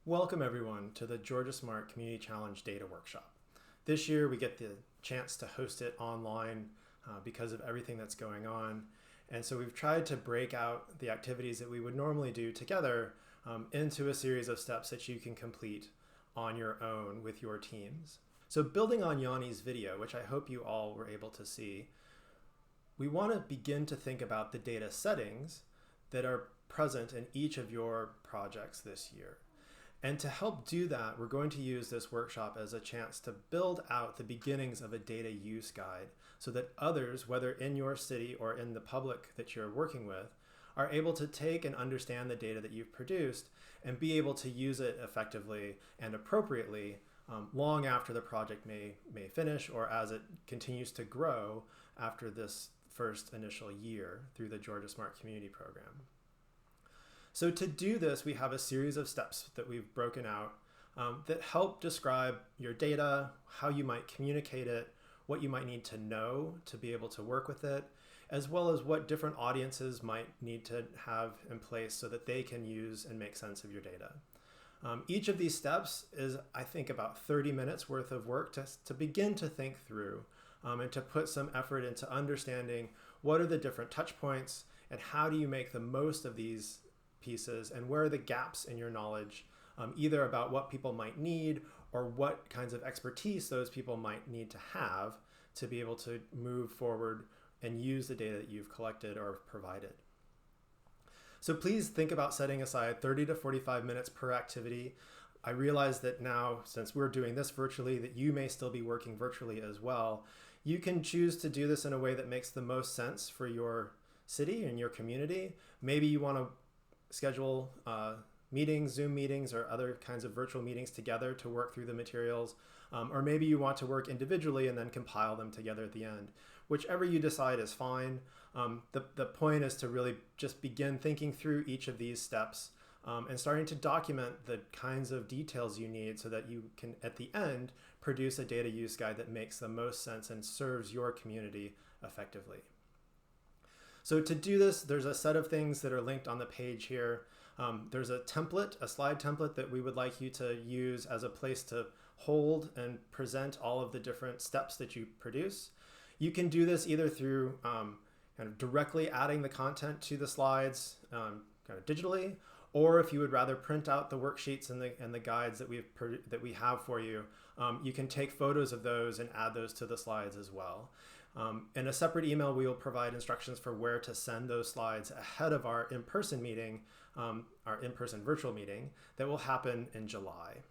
Welcome everyone to the Georgia Smart Community Challenge Data Workshop. This year we get the chance to host it online because of everything that's going on. And so we've tried to break out the activities that we would normally do together into a series of steps that you can complete on your own with your teams. So building on Yanni's video, which I hope you all were able to see, we want to begin to think about the data settings that are present in each of your projects this year. And to help do that, we're going to use this workshop as a chance to build out the beginnings of a data use guide so that others, whether in your city or in the public that you're working with, are able to take and understand the data that you've produced and be able to use it effectively and appropriately long after the project may finish or as it continues to grow after this first initial year through the Georgia Smart Community Program. So to do this, we have a series of steps that we've broken out that help describe your data, how you might communicate it, what you might need to know to be able to work with it, as well as what different audiences might need to have in place so that they can use and make sense of your data. Each of these steps is, I think, about 30 minutes worth of work to begin to think through and to put some effort into understanding what are the different touch points and how do you make the most of these pieces and where are the gaps in your knowledge, either about what people might need or what kinds of expertise those people might need to have to be able to move forward and use the data that you've collected or provided. So please think about setting aside 30 to 45 minutes per activity. I realize that now, since we're doing this virtually, that you may still be working virtually as well. You can choose to do this in a way that makes the most sense for your city and your community. Maybe you want to schedule meetings, Zoom meetings, or other kinds of virtual meetings together to work through the materials. Or maybe you want to work individually and then compile them together at the end. Whichever you decide is fine. The point is to really just begin thinking through each of these steps and starting to document the kinds of details you need so that you can, at the end, produce a data use guide that makes the most sense and serves your community effectively. So to do this, there's a set of things that are linked on the page here. There's a template, a slide template that we would like you to use as a place to hold and present all of the different steps that you produce. You can do this either through kind of directly adding the content to the slides kind of digitally, or if you would rather print out the worksheets and the guides that we have for you, you can take photos of those and add those to the slides as well. In a separate email, we will provide instructions for where to send those slides ahead of our in-person meeting, our in-person virtual meeting that will happen in July.